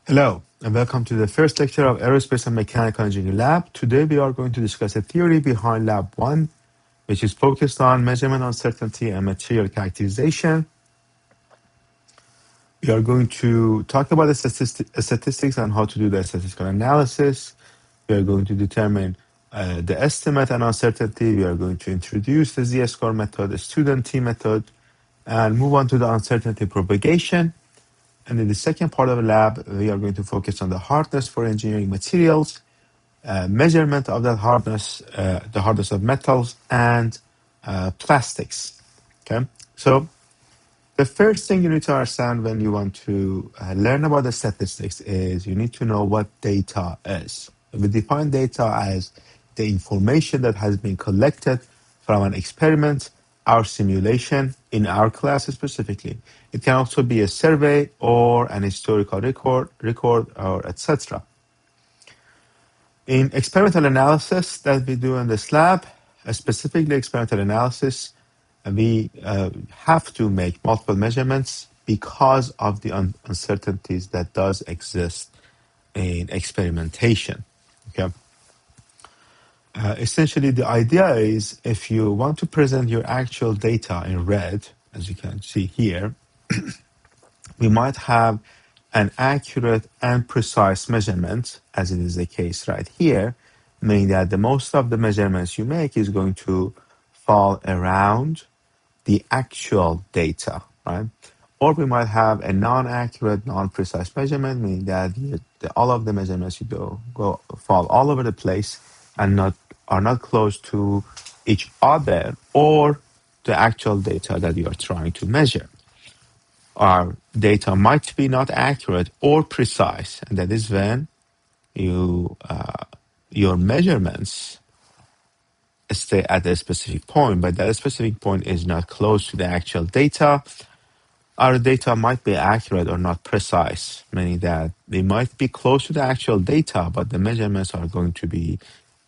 Hello, and welcome to the first lecture of Aerospace and Mechanical Engineering Lab. Today we are going to discuss the theory behind Lab 1, which is focused on measurement uncertainty and material characterization. We are going to talk about the statistics and how to do the statistical analysis. We are going to determine the estimate and uncertainty. We are going to introduce the Z-score method, the student T method, and move on to the uncertainty propagation. And in the second part of the lab, we are going to focus on the hardness for engineering materials, measurement of that hardness, the hardness of metals, and plastics. Okay, so the first thing you need to understand when you want to learn about the statistics is you need to know what data is. We define data as the information that has been collected from an experiment, our simulation, in our class specifically. It can also be a survey or an historical record or etc. In experimental analysis that we do in this lab, specifically experimental analysis, we have to make multiple measurements because of the uncertainties that does exist in experimentation. Okay. Essentially, the idea is if you want to present your actual data in red, as you can see here, we might have an accurate and precise measurement, as it is the case right here, meaning that the most of the measurements you make is going to fall around the actual data, right? Or we might have a non-accurate, non-precise measurement, meaning that all of the measurements you go fall all over the place and are not close to each other or the actual data that you are trying to measure. Our data might be not accurate or precise, and that is when your measurements stay at a specific point, but that specific point is not close to the actual data. Our data might be accurate or not precise, meaning that they might be close to the actual data, but the measurements are going to be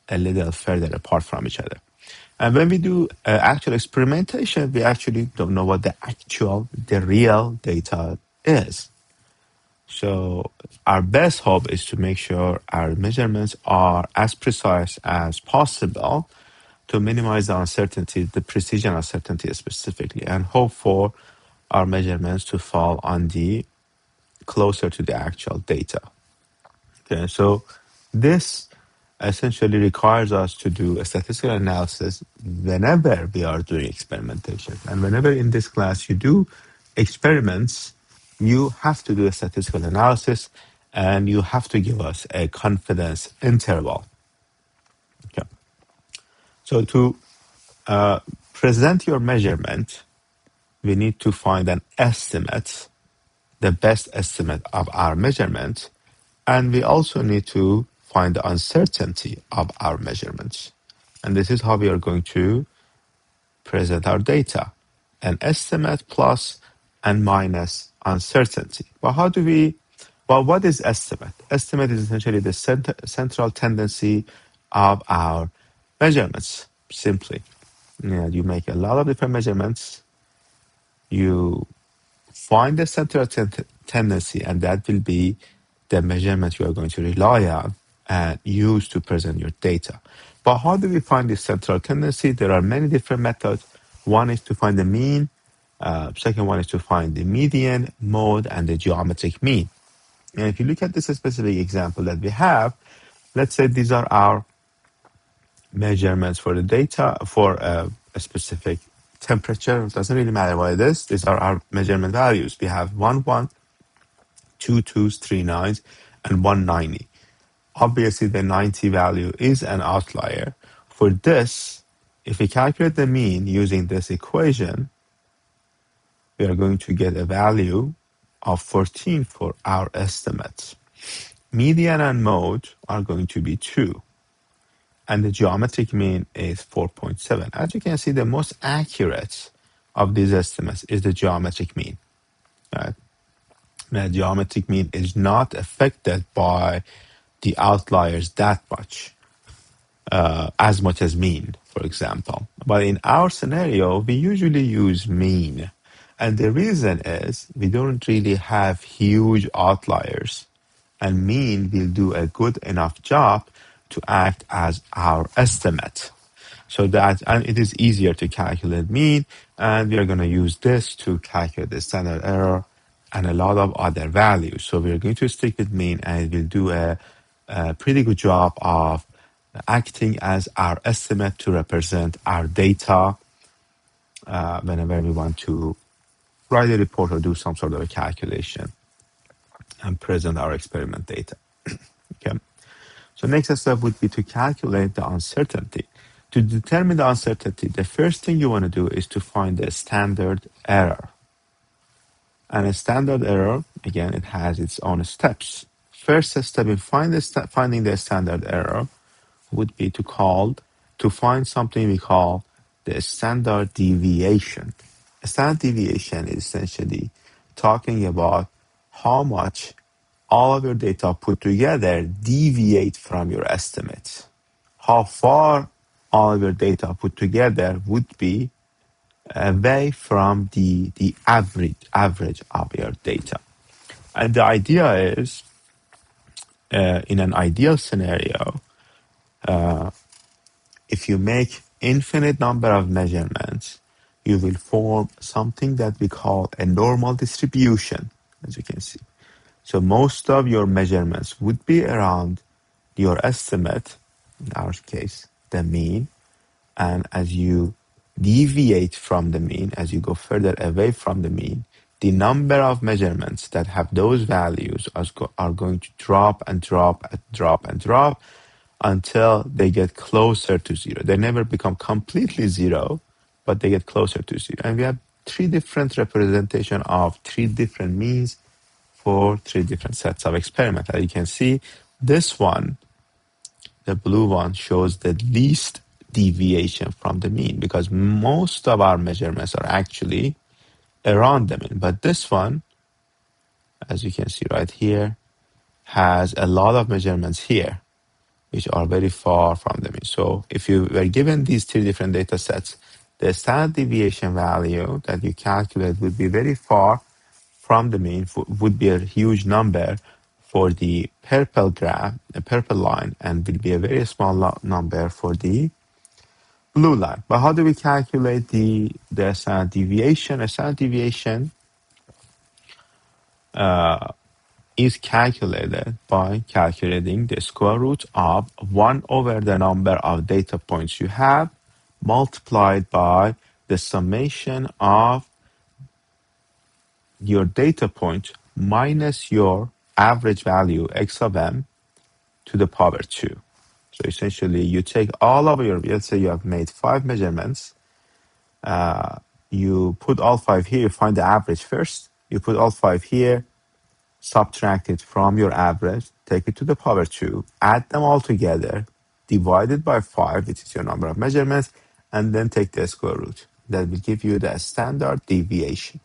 a little further apart from each other. And when we do actual experimentation, we actually don't know what the real data is. So our best hope is to make sure our measurements are as precise as possible to minimize the uncertainty, the precision uncertainty specifically, and hope for our measurements to fall on the closer to the actual data. Okay, so this essentially requires us to do a statistical analysis whenever we are doing experimentation. And whenever in this class you do experiments, you have to do a statistical analysis and you have to give us a confidence interval. Okay. So to present your measurement, we need to find an estimate, the best estimate of our measurement, and we also need to find the uncertainty of our measurements. And this is how we are going to present our data, an estimate plus and minus uncertainty. But what is estimate? Estimate is essentially the central tendency of our measurements, simply. You make a lot of different measurements, you find the central tendency, and that will be the measurement you are going to rely on and use to present your data. But how do we find this central tendency? There are many different methods. One is to find the mean. Second one is to find the median, mode, and the geometric mean. And if you look at this specific example that we have, let's say these are our measurements for the data for a specific temperature. It doesn't really matter what it is. These are our measurement values. We have 1, 1, 2, 2s, 3, 9s, and 190. Obviously, the 90 value is an outlier. For this, if we calculate the mean using this equation, we are going to get a value of 14 for our estimates. Median and mode are going to be 2. And the geometric mean is 4.7. As you can see, the most accurate of these estimates is the geometric mean. Right? The geometric mean is not affected by the outliers that much, as much as mean, for example. But in our scenario, we usually use mean. And the reason is we don't really have huge outliers and mean will do a good enough job to act as our estimate. So that, and it is easier to calculate mean, and we are going to use this to calculate the standard error and a lot of other values. So we're going to stick with mean, and it will do a pretty good job of acting as our estimate to represent our data whenever we want to write a report or do some sort of a calculation and present our experiment data. Okay. So next step would be to calculate the uncertainty. To determine the uncertainty, the first thing you want to do is to find the standard error. And a standard error, again, it has its own steps. First step in finding the standard error would be to find something we call the standard deviation. A standard deviation is essentially talking about how much all of your data put together deviate from your estimates. How far all of your data put together would be away from the average of your data. And the idea is, in an ideal scenario, if you make infinite number of measurements, you will form something that we call a normal distribution, as you can see. So most of your measurements would be around your estimate, in our case, the mean. And as you deviate from the mean, as you go further away from the mean, the number of measurements that have those values are going to drop and drop and drop and drop until they get closer to zero. They never become completely zero, but they get closer to zero. And we have three different representation of three different means for three different sets of experiments. As you can see, this one, the blue one, shows the least deviation from the mean because most of our measurements are actually around the mean. But this one, as you can see right here, has a lot of measurements here, which are very far from the mean. So if you were given these three different data sets, the standard deviation value that you calculate would be very far from the mean, would be a huge number for the purple graph, the purple line, and will be a very small number for the blue line. But how do we calculate the standard deviation? A standard deviation is calculated by calculating the square root of 1 over the number of data points you have multiplied by the summation of your data point minus your average value x of m to the power 2. So essentially you take all of your, let's say you have made 5 measurements, you put all 5 here, you find the average first, you put all 5 here, subtract it from your average, take it to the power 2, add them all together, divide it by 5, which is your number of measurements, and then take the square root. That will give you the standard deviation.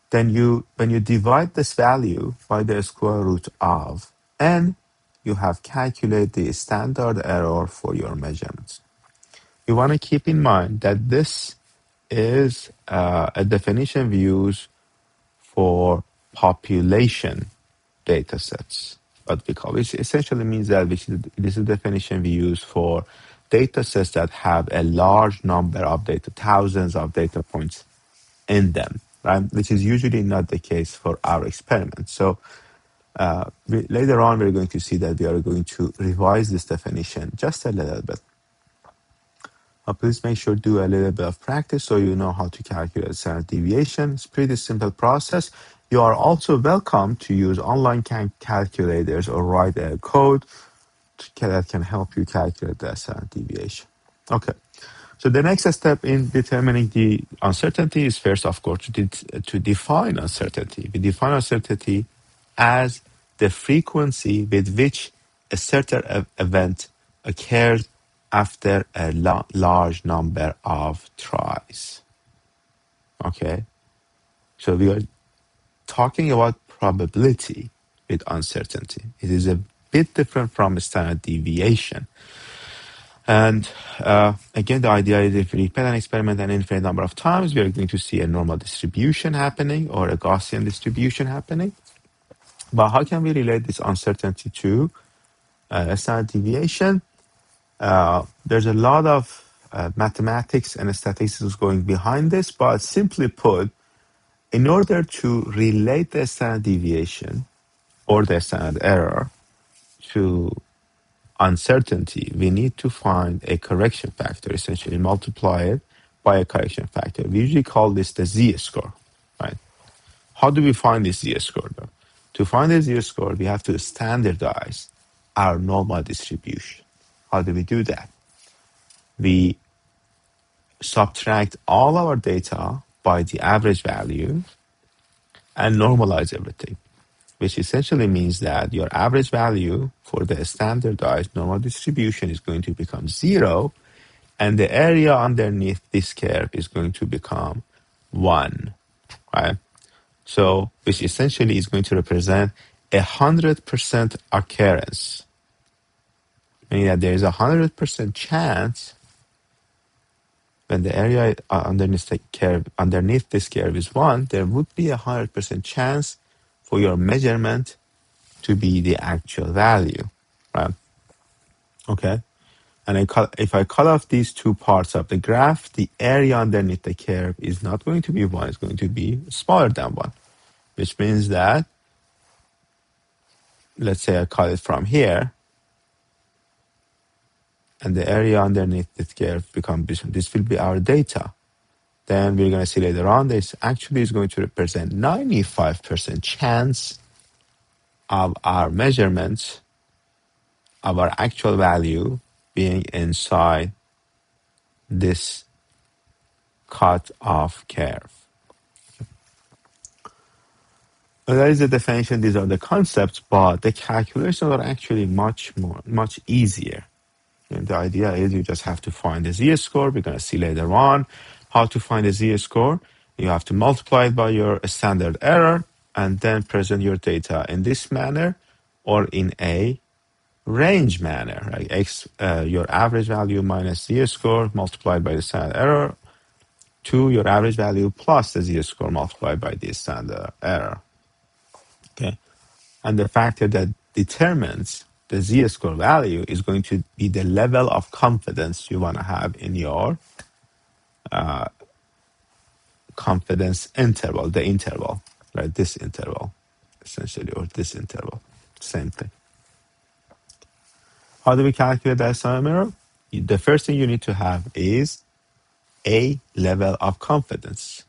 Then when you divide this value by the square root of n, you have calculated the standard error for your measurements. You want to keep in mind that this is a definition we use for population data sets. What we call it essentially means that this is a definition we use for data sets that have a large number of data, thousands of data points in them, right? Which is usually not the case for our experiments. So later on, we're going to see that we are going to revise this definition just a little bit. Please make sure to do a little bit of practice so you know how to calculate standard deviation. It's a pretty simple process. You are also welcome to use online calculators or write a code that can help you calculate the standard deviation. Okay. So the next step in determining the uncertainty is first, of course, to define uncertainty. We define uncertainty as the frequency with which a certain event occurs after a large number of tries. Okay? So we are talking about probability with uncertainty. It is a bit different from standard deviation. And again, the idea is if we repeat an experiment an infinite number of times, we are going to see a normal distribution happening or a Gaussian distribution happening. But how can we relate this uncertainty to standard deviation? There's a lot of mathematics and statistics going behind this, but simply put, in order to relate the standard deviation or the standard error to uncertainty, we need to find a correction factor, essentially multiply it by a correction factor. We usually call this the z-score, right? How do we find this z-score though? To find the z-score, we have to standardize our normal distribution. How do we do that? We subtract all our data by the average value and normalize everything, which essentially means that your average value for the standardized normal distribution is going to become 0, and the area underneath this curve is going to become 1, right? So, which essentially is going to represent 100% occurrence, meaning that there is 100% chance when the area underneath this curve is 1, there would be 100% chance for your measurement to be the actual value, right? Okay. And if I cut off these two parts of the graph, the area underneath the curve is not going to be 1, it's going to be smaller than 1, which means that, let's say I cut it from here, and the area underneath the curve becomes, this will be our data. Then we're going to see later on, this actually is going to represent 95% chance of our measurements of our actual value being inside this cut off curve. Well, that is the definition, these are the concepts, but the calculations are actually much easier. And the idea is you just have to find the z-score. We're going to see later on how to find the z-score. You have to multiply it by your standard error and then present your data in this manner or in a range manner, right? Your average value minus z-score multiplied by the standard error to your average value plus the z-score multiplied by the standard error. Okay, and the factor that determines the z-score value is going to be the level of confidence you want to have in your confidence interval, the interval, right? This interval, essentially, or this interval, same thing. How do we calculate the SIM error? The first thing you need to have is a level of confidence.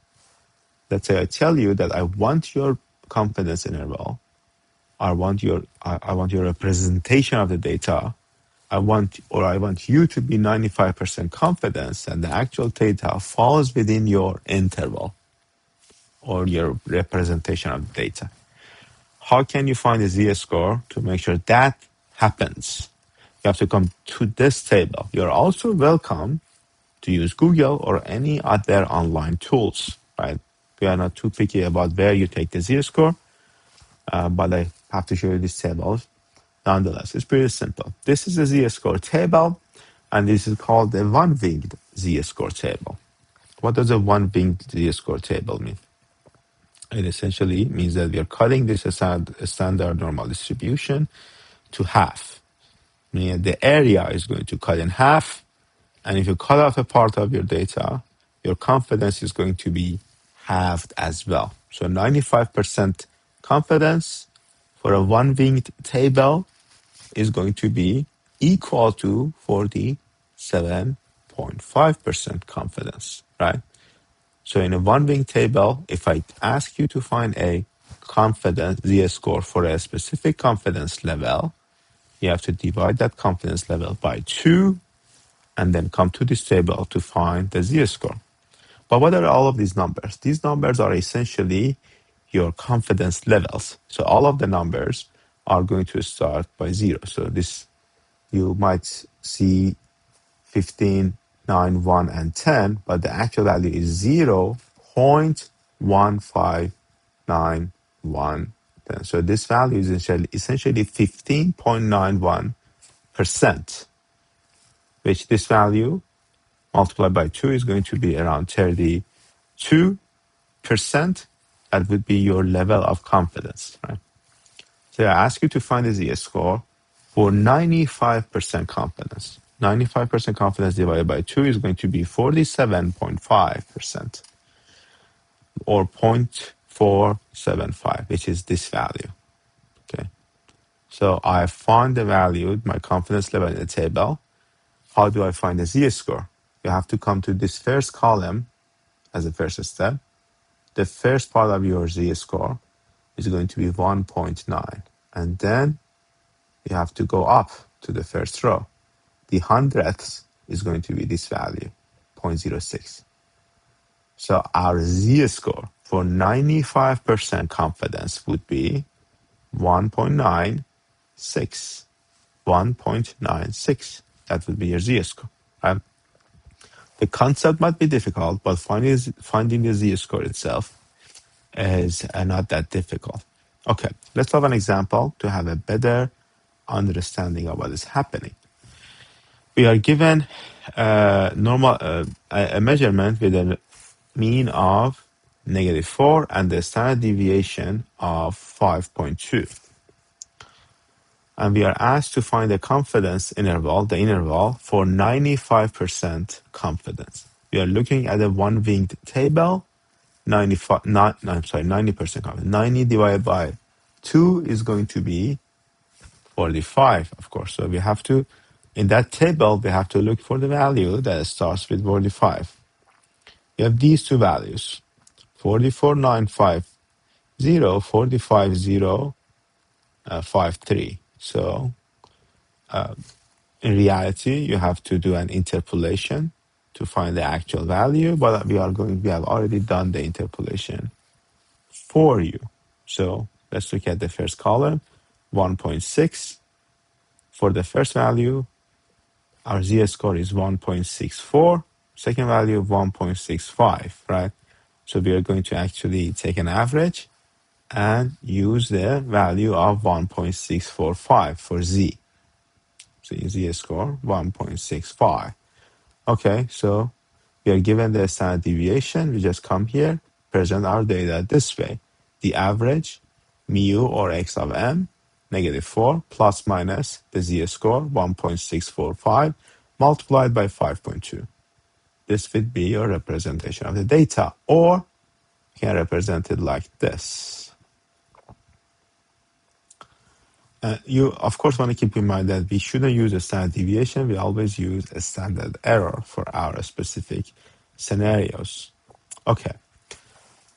Let's say I tell you that I want your confidence interval, I want your representation of the data. I want you to be 95% confidence that the actual data falls within your interval or your representation of the data. How can you find the z-score to make sure that happens? You have to come to this table. You're also welcome to use Google or any other online tools, right? We are not too picky about where you take the z-score, but I have to show you these tables. Nonetheless, it's pretty simple. This is a z-score table, and this is called the one-winged z-score table. What does a one-winged z-score table mean? It essentially means that we are cutting this standard normal distribution to half. Meaning the area is going to cut in half, and if you cut off a part of your data, your confidence is going to be halved as well. So 95% confidence for a one-winged table is going to be equal to 47.5% confidence, right? So in a one-wing table, if I ask you to find a confidence z-score for a specific confidence level, you have to divide that confidence level by 2 and then come to this table to find the z-score. But what are all of these numbers? These numbers are essentially your confidence levels. So all of the numbers are going to start by 0. So this, you might see 15, 9, 1, and 10, but the actual value is 0.1591. So this value is essentially 15.91%, which this value multiplied by 2 is going to be around 32%. That would be your level of confidence, right? So I ask you to find the z-score for 95% confidence. 95% confidence divided by 2 is going to be 47.5%, or 0.475, which is this value. Okay. So I find the value, my confidence level in the table. How do I find the z-score? You have to come to this first column as a first step. The first part of your z-score is going to be 1.9. And then you have to go up to the first row. The hundredths is going to be this value, 0.06. So our z-score for 95% confidence would be 1.96. 1.96. That would be your z-score. Right? The concept might be difficult, but finding the z-score itself is not that difficult. Okay, let's have an example to have a better understanding of what is happening. We are given a measurement with a mean of -4 and the standard deviation of 5.2. And we are asked to find the confidence interval, the interval for 95% confidence. We are looking at a one-winged table. 90% confidence. 90 divided by 2 is going to be 45, of course. So we have to, in that table, we have to look for the value that starts with 45. We have these two values, 44,950, 45,053. So in reality, you have to do an interpolation to find the actual value, but we have already done the interpolation for you. So let's look at the first column, 1.6. For the first value, our z-score is 1.64. Second value, 1.65, right? So we are going to actually take an average and use the value of 1.645 for z. So z-score, 1.65. Okay, so we are given the standard deviation. We just come here, present our data this way. The average, mu or x of m, -4, plus minus the z-score, 1.645, multiplied by 5.2. This would be your representation of the data, or you can represent it like this. You, of course, want to keep in mind that we shouldn't use a standard deviation. We always use a standard error for our specific scenarios. Okay.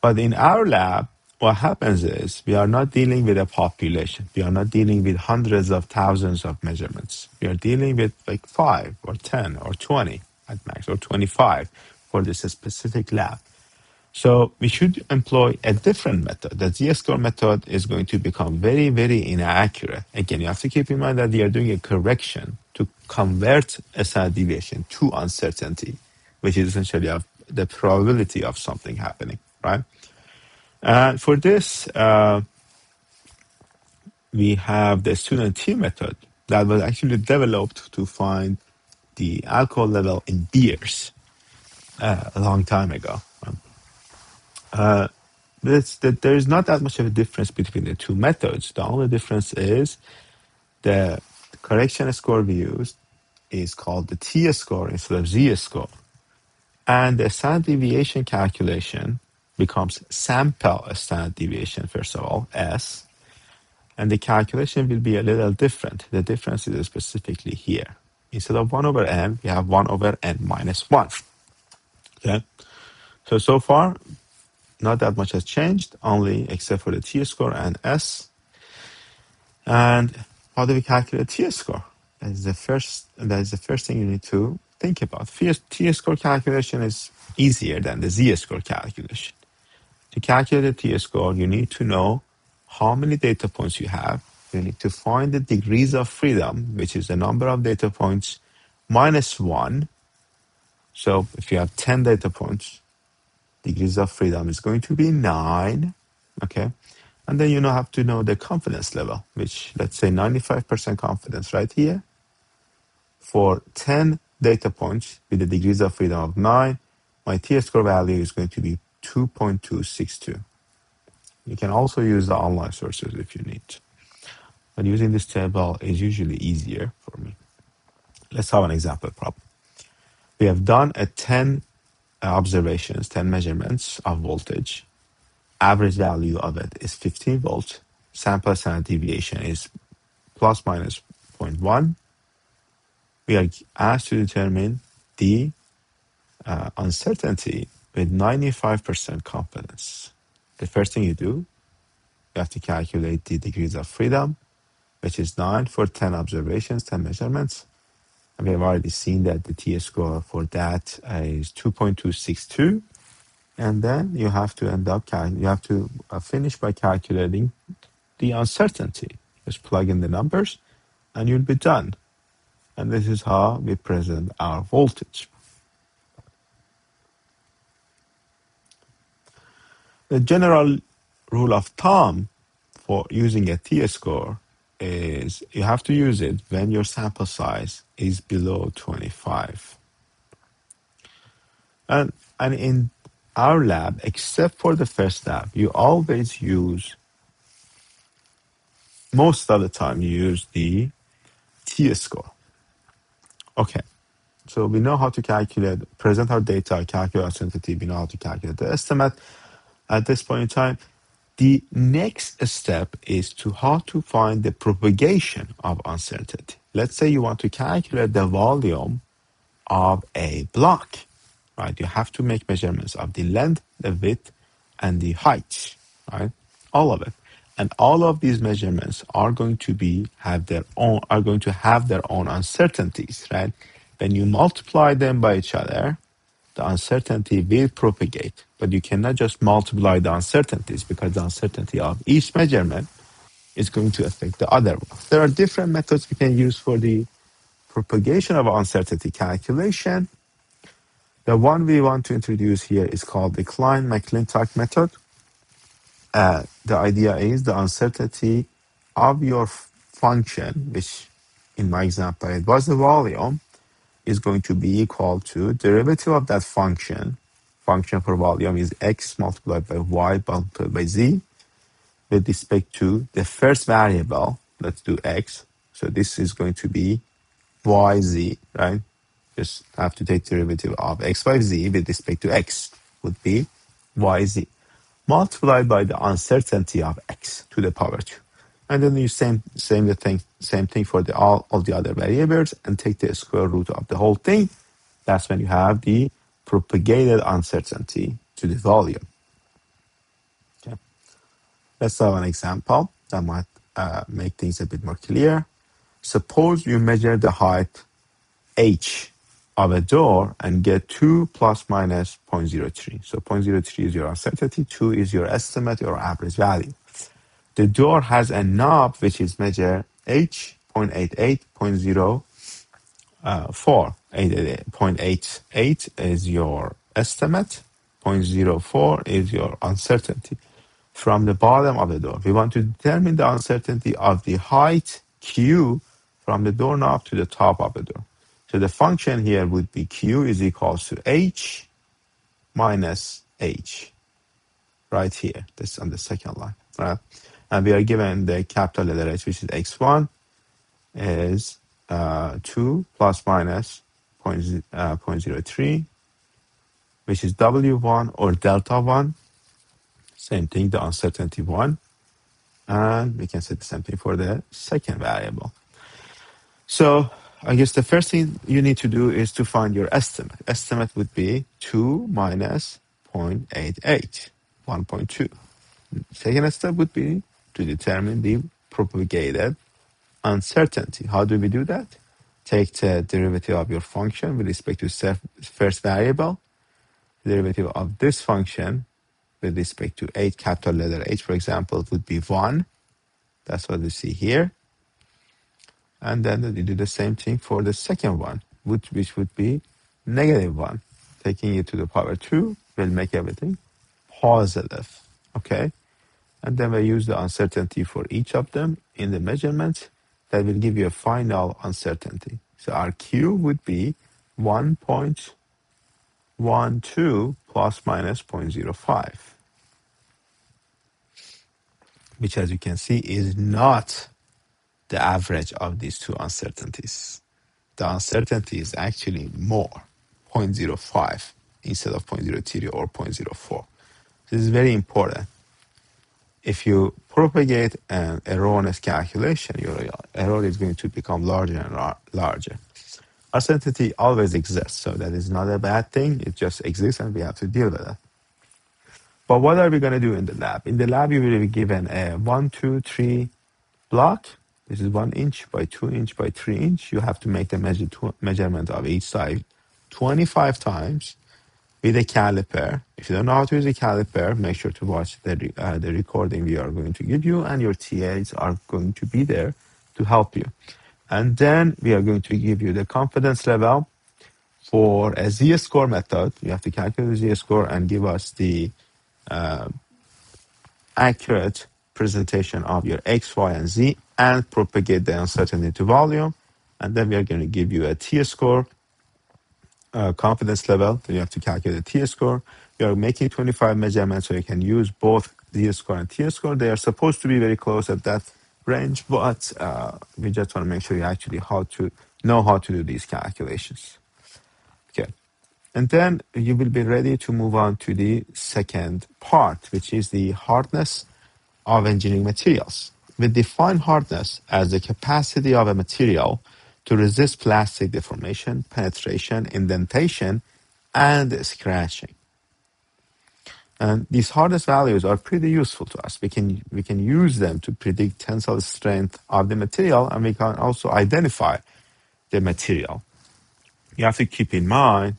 But in our lab, what happens is we are not dealing with a population. We are not dealing with hundreds of thousands of measurements. We are dealing with like 5 or 10 or 20 at max, or 25 for this specific lab. So we should employ a different method. The z-score method is going to become very, very inaccurate. Again, you have to keep in mind that we are doing a correction to convert a standard deviation to uncertainty, which is essentially the probability of something happening, right? For this, we have the student T method that was actually developed to find the alcohol level in beers a long time ago. There is not that much of a difference between the two methods. The only difference is the correction score we used is called the t-score instead of z-score. And the standard deviation calculation becomes sample standard deviation, first of all, S. And the calculation will be a little different. The difference is specifically here. Instead of 1 over n, we have 1 over n minus 1. Okay. So far, not that much has changed, only except for the t-score and S. And how do we calculate t-score? That is the first thing you need to think about. T-score calculation is easier than the z-score calculation. To calculate the t-score, you need to know how many data points you have. You need to find the degrees of freedom, which is the number of data points minus 1. So if you have 10 data points, degrees of freedom is going to be 9. Okay. And then you have to know the confidence level, which, let's say 95% confidence right here. For 10 data points with the degrees of freedom of 9, my t-score value is going to be 2.262. You can also use the online sources if you need. but using this table is usually easier for me. Let's have an example problem. We have done a 10 observations, 10 measurements of voltage. Average value of it is 15 volts. Sample standard deviation is plus minus 0.1. We are asked to determine the uncertainty with 95% confidence. The first thing you do, you have to calculate the degrees of freedom, which is 9 for 10 observations, 10 measurements. And we have already seen that the t-score for that is 2.262. And then you have to finish by calculating the uncertainty. Just plug in the numbers and you'll be done. And this is how we present our voltage. The general rule of thumb for using a t-score is you have to use it when your sample size is below 25. And in our lab, except for the first lab, you always use, most of the time, you use the t-score. Okay, so we know how to present our data, calculate uncertainty, we know how to calculate the estimate. At this point in time, the next step is how to find the propagation of uncertainty. Let's say you want to calculate the volume of a block, right? You have to make measurements of the length, the width, and the height, right? All of it. And all of these measurements are going to have their own uncertainties, right? When you multiply them by each other, the uncertainty will propagate. But you cannot just multiply the uncertainties because the uncertainty of each measurement is going to affect the other one. There are different methods we can use for the propagation of uncertainty calculation. The one we want to introduce here is called the Klein-McClintock method. The idea is the uncertainty of your function, which in my example it was the volume, is going to be equal to derivative of that function. Function for volume is x multiplied by y multiplied by z with respect to the first variable. Let's do x. So this is going to be yz, right? Just have to take derivative of x by z with respect to x would be yz multiplied by the uncertainty of x to the power 2. And then you same thing for all the other variables and take the square root of the whole thing. That's when you have the propagated uncertainty to the volume. Okay. Let's have an example that might make things a bit more clear. Suppose you measure the height h of a door and get 2 plus minus 0.03. So 0.03 is your uncertainty, 2 is your estimate or average value. The door has a knob which is measured h 0.88, 0.04. 0.88 is your estimate, 0.04 is your uncertainty. From the bottom of the door, we want to determine the uncertainty of the height q from the doorknob to the top of the door. So the function here would be q is equals to h minus h, right here. This on the second line, right? And we are given the capital letter H, which is x1, is 2 plus minus 0.03, which is W1 or delta 1. Same thing, the uncertainty 1. And we can set the same thing for the second variable. So I guess the first thing you need to do is to find your estimate. Estimate would be 2 minus 0.88, 1.2. Second step would be to determine the propagated uncertainty. How do we do that? Take the derivative of your function with respect to first variable. The derivative of this function with respect to h, capital letter H, for example, would be 1. That's what we see here. And then you do the same thing for the second one, which would be negative 1. Taking it to the power 2 will make everything positive. Okay? And then we use the uncertainty for each of them in the measurement. That will give you a final uncertainty. So our Q would be 1.12 plus minus 0.05, which as you can see is not the average of these two uncertainties. The uncertainty is actually more, 0.05 instead of 0.03 or 0.04. This is very important. If you propagate an erroneous calculation, your error is going to become larger and larger. Uncertainty always exists, so that is not a bad thing. It just exists and we have to deal with it. But what are we going to do in the lab? In the lab, you will be given a 1, 2, 3 block. This is 1 inch by 2 inch by 3 inch. You have to make the measurement of each side 25 times with a caliper. If you don't know how to use a caliper, make sure to watch the recording we are going to give you, and your TAs are going to be there to help you. And then we are going to give you the confidence level for a z-score method. You have to calculate the z-score and give us the accurate presentation of your x, y, and z, and propagate the uncertainty to volume. And then we are going to give you a t-score confidence level. Then you have to calculate the t-score. We are making 25 measurements, so you can use both z-score and t-score. They are supposed to be very close at that range, but we just want to make sure you actually know how to do these calculations. Okay. And then you will be ready to move on to the second part, which is the hardness of engineering materials. We define hardness as the capacity of a material to resist plastic deformation, penetration, indentation, and scratching. And these hardness values are pretty useful to us. We can use them to predict tensile strength of the material, and we can also identify the material. You have to keep in mind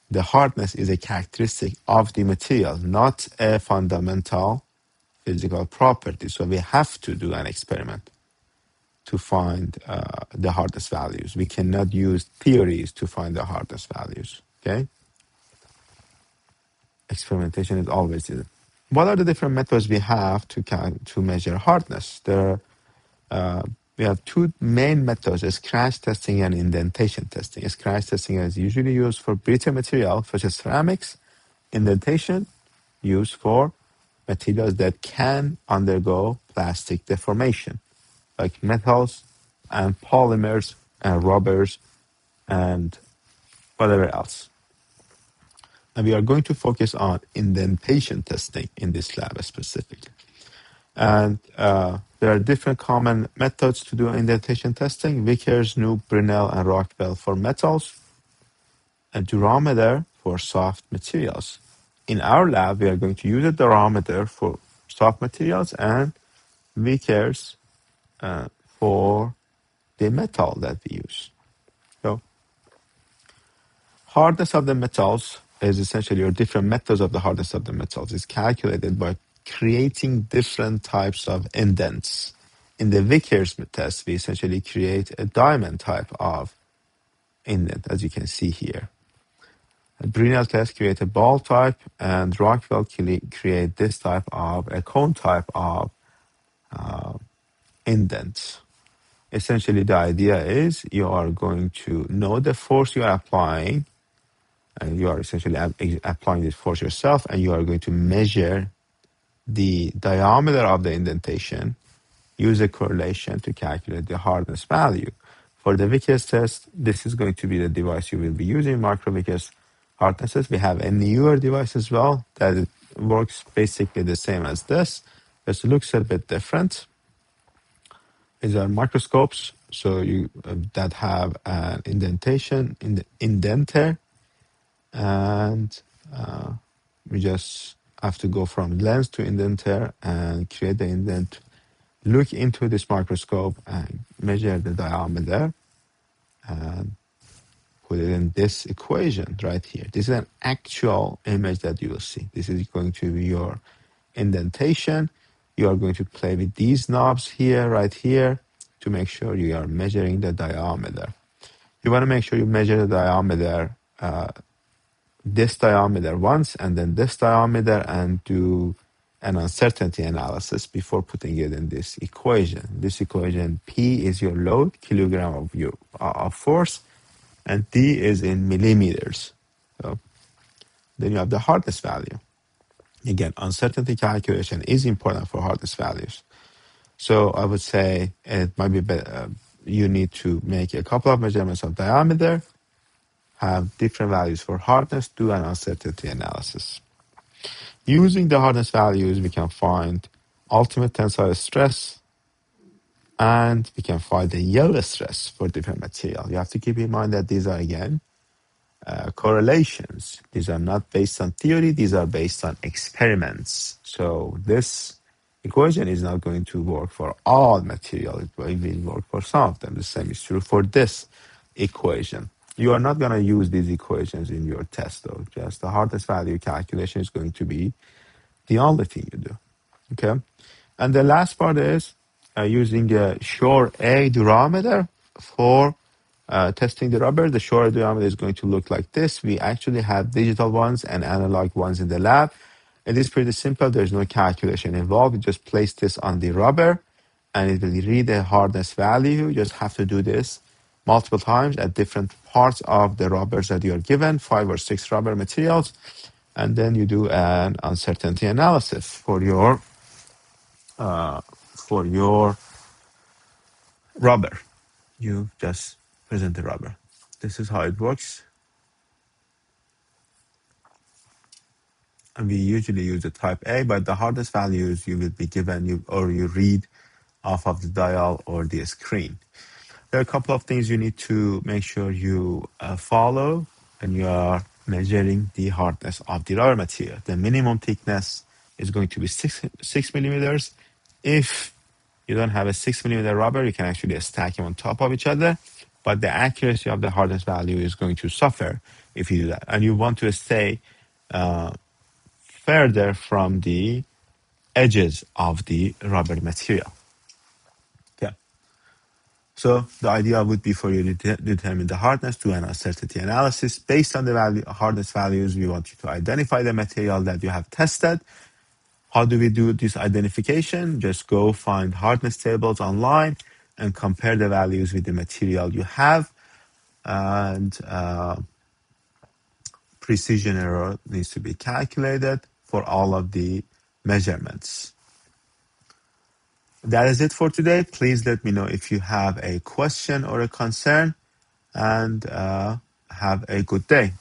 the hardness is a characteristic of the material, not a fundamental physical property. So we have to do an experiment to find the hardness values. We cannot use theories to find the hardness values. Okay? Experimentation is always needed. What are the different methods we have to measure hardness? We have two main methods: scratch testing and indentation testing. Scratch testing is usually used for brittle material such as ceramics. Indentation used for materials that can undergo plastic deformation, like metals and polymers and rubbers and whatever else. And we are going to focus on indentation testing in this lab specifically. And there are different common methods to do indentation testing: Vickers, Noob, Brinell, and Rockwell for metals, and durometer for soft materials. In our lab, we are going to use a durometer for soft materials and Vickers for the metal that we use. So, hardness of the metals is essentially, or different methods of the hardness of the metals is calculated by creating different types of indents. In the Vickers test, we essentially create a diamond type of indent, as you can see here. A Brinell test create a ball type, and Rockwell create this type of a cone type of indent. Essentially, the idea is you are going to know the force you are applying, and you are essentially applying this force yourself, and you are going to measure the diameter of the indentation, use a correlation to calculate the hardness value. For the Vickers test, this is going to be the device you will be using, micro Vickers hardnesses. We have a newer device as well that it works basically the same as this. It looks a bit different. These are microscopes, so you that have an indentation in the indenter, and we just have to go from lens to indenter and create the indent, look into this microscope and measure the diameter and put it in this equation right here. This is an actual image that you will see. This is going to be your indentation. You are going to play with these knobs here, right here, to make sure you are measuring the diameter. You want to make sure you measure the diameter, this diameter once, and then this diameter, and do an uncertainty analysis before putting it in this equation. This equation, P is your load, kilogram of force, and D is in millimeters. So then you have the hardness value. Again, uncertainty calculation is important for hardness values. So I would say it might be better. You need to make a couple of measurements of diameter, have different values for hardness, do an uncertainty analysis. Using the hardness values, we can find ultimate tensile stress, and we can find the yield stress for different material. You have to keep in mind that these are, again, correlations. These are not based on theory, these are based on experiments. So this equation is not going to work for all material, it will work for some of them. The same is true for this equation. You are not going to use these equations in your test though. Just the hardest value calculation is going to be the only thing you do. Okay. And the last part is using a Shore A durometer for testing the rubber. The Shore A durometer is going to look like this. We actually have digital ones and analog ones in the lab. It is pretty simple. There's no calculation involved. You just place this on the rubber and it will read the hardness value. You just have to do this multiple times at different parts of the rubbers that you are given, 5 or 6 rubber materials. And then you do an uncertainty analysis for your rubber. You just present the rubber. This is how it works. And we usually use the type A, but the hardest values you will be given you read off of the dial or the screen. There are a couple of things you need to make sure you follow when you are measuring the hardness of the rubber material. The minimum thickness is going to be 6 millimeters. If you don't have a 6 millimeter rubber, you can actually stack them on top of each other, but the accuracy of the hardness value is going to suffer if you do that. And you want to stay further from the edges of the rubber material. Okay. So the idea would be for you to determine the hardness, do an uncertainty analysis. Based on the hardness values, we want you to identify the material that you have tested. How do we do this identification? Just go find hardness tables online and compare the values with the material you have. And precision error needs to be calculated for all of the measurements. That is it for today. Please let me know if you have a question or a concern, and have a good day.